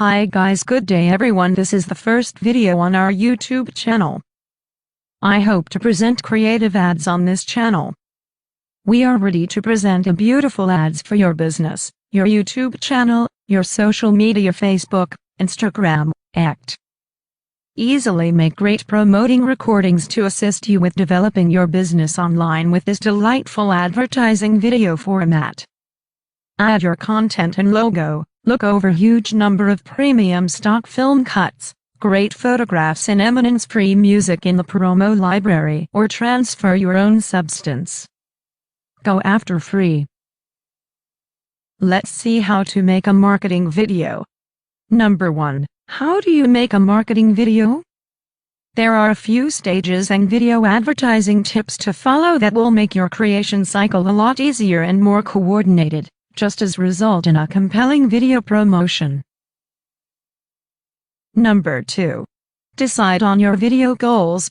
Hi guys, good day everyone. This is the first video on our YouTube channel. I hope to present creative ads on this channel. We are ready to present a beautiful ads for your business, your YouTube channel, your social media, Facebook, Instagram, Act. Easily make great promoting recordings to assist you with developing your business online with this delightful advertising video format. Add your content and logo. Look over huge number of premium stock film cuts, great photographs and eminence-free music in the promo library, or transfer your own substance. Go after free. Let's see how to make a marketing video. Number 1. How do you make a marketing video? There are a few stages and video advertising tips to follow that will make your creation cycle a lot easier and more coordinated, just as result in a compelling video promotion. Number 2. Decide on your video goals.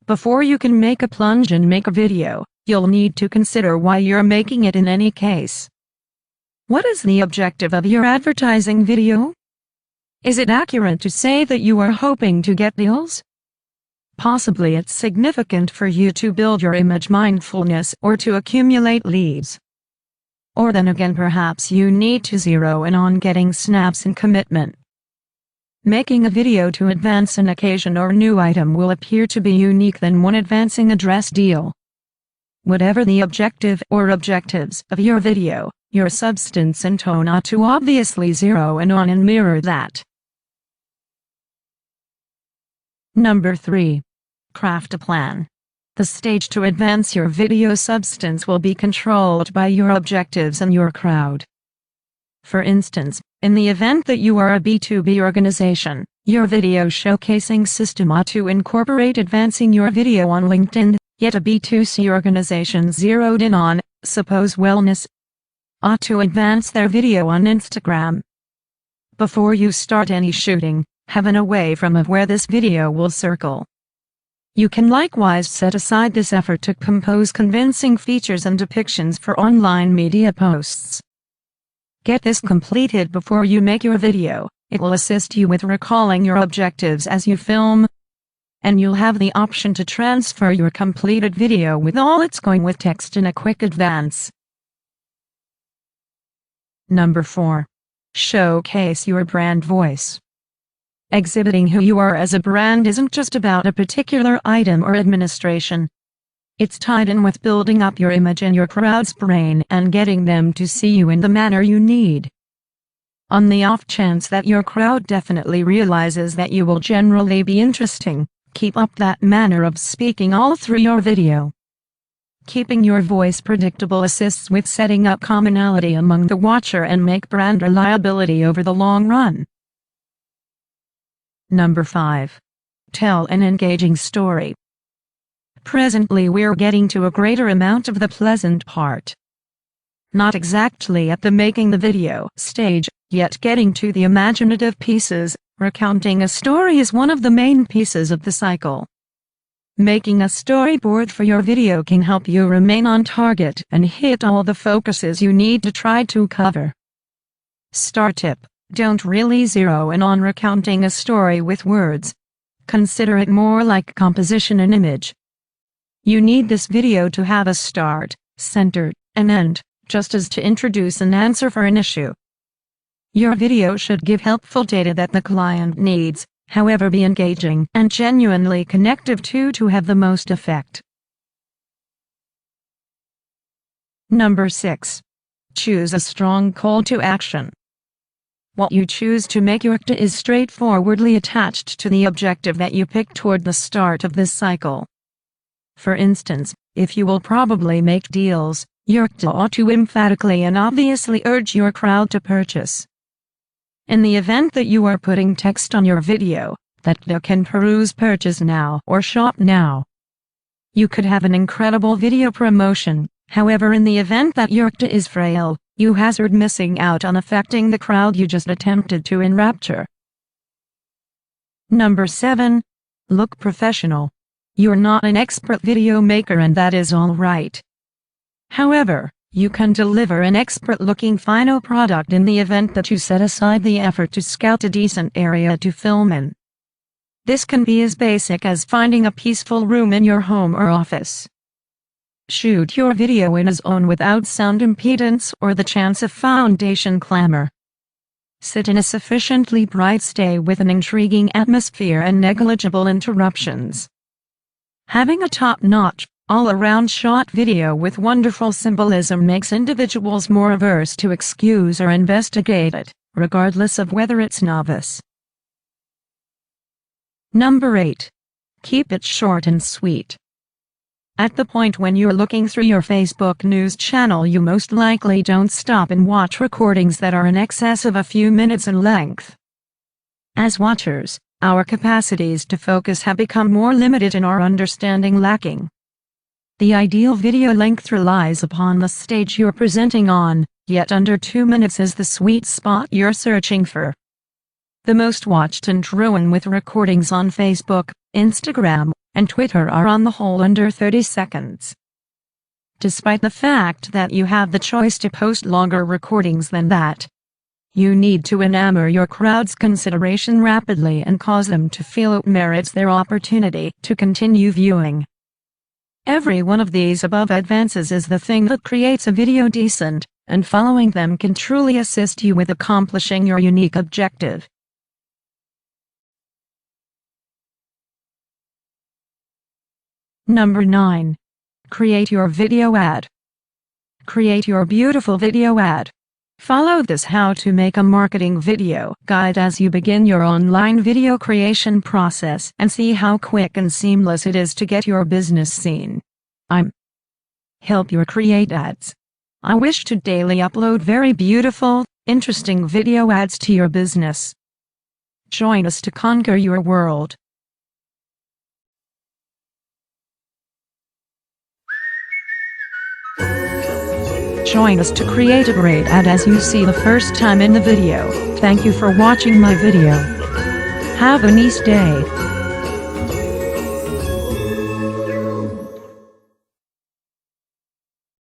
Before you can make a plunge and make a video, you'll need to consider why you're making it in any case. What is the objective of your advertising video? Is it accurate to say that you are hoping to get deals? Possibly it's significant for you to build your image mindfulness or to accumulate leads. Or then again, perhaps you need to zero in on getting snaps and commitment. Making a video to advance an occasion or new item will appear to be unique than one advancing a dress deal. Whatever the objective or objectives of your video, your substance and tone ought to obviously zero in on and mirror that. Number 3. Craft a plan. The stage to advance your video substance will be controlled by your objectives and your crowd. For instance, in the event that you are a B2B organization, your video showcasing system ought to incorporate advancing your video on LinkedIn, yet a B2C organization zeroed in on, suppose wellness, ought to advance their video on Instagram. Before you start any shooting, have an away from of where this video will circle. You can likewise set aside this effort to compose convincing features and depictions for online media posts. Get this completed before you make your video. It will assist you with recalling your objectives as you film, and you'll have the option to transfer your completed video with all its going with text in a quick advance. Number 4. Showcase your brand voice. Exhibiting who you are as a brand isn't just about a particular item or administration. It's tied in with building up your image in your crowd's brain and getting them to see you in the manner you need. On the off chance that your crowd definitely realizes that you will generally be interesting, keep up that manner of speaking all through your video. Keeping your voice predictable assists with setting up commonality among the watcher and make brand reliability over the long run. Number 5. Tell an engaging story. Presently we're getting to a greater amount of the pleasant part. Not exactly at the making the video stage, yet getting to the imaginative pieces. Recounting a story is one of the main pieces of the cycle. Making a storyboard for your video can help you remain on target and hit all the focuses you need to try to cover. Star tip: don't really zero in on recounting a story with words. Consider it more like composition and image. You need this video to have a start, center, and end, just as to introduce an answer for an issue. Your video should give helpful data that the client needs, however be engaging and genuinely connective to have the most effect. Number 6. Choose a strong call to action. What you choose to make your ACTA is straightforwardly attached to the objective that you pick toward the start of this cycle. For instance, if you will probably make deals, your ACTA ought to emphatically and obviously urge your crowd to purchase. In the event that you are putting text on your video, that they can peruse purchase now or shop now. You could have an incredible video promotion, however in the event that your ACTA is frail, you hazard missing out on affecting the crowd you just attempted to enrapture. Number 7. Look professional. You're not an expert video maker and that is all right. However, You can deliver an expert-looking final product in the event that you set aside the effort to scout a decent area to film in. This can be as basic as finding a peaceful room in your home or office. Shoot your video in a zone without sound impedance or the chance of foundation clamor. Sit in a sufficiently bright state with an intriguing atmosphere and negligible interruptions. Having a top-notch, all-around shot video with wonderful symbolism makes individuals more averse to excuse or investigate it, regardless of whether it's novice. Number 8. Keep it short and sweet. At the point when you're looking through your Facebook news channel, you most likely don't stop and watch recordings that are in excess of a few minutes in length. As watchers, our capacities to focus have become more limited and our understanding lacking. The ideal video length relies upon the stage you're presenting on, yet under 2 minutes is the sweet spot you're searching for. The most watched and ruin with recordings on Facebook, Instagram, and Twitter are on the whole under 30 seconds. Despite the fact that you have the choice to post longer recordings than that, you need to enamor your crowd's consideration rapidly and cause them to feel it merits their opportunity to continue viewing. Every one of these above advances is the thing that creates a video decent, and following them can truly assist you with accomplishing your unique objective. Number 9. Create your video ad. Create your beautiful video ad. Follow this How to Make a Marketing Video guide as you begin your online video creation process and see how quick and seamless it is to get your business seen. Help you create ads. I wish to daily upload very beautiful, interesting video ads to your business. Join us to conquer your world. Join us to create a great ad as you see the first time in the video. Thank you for watching my video. Have a nice day.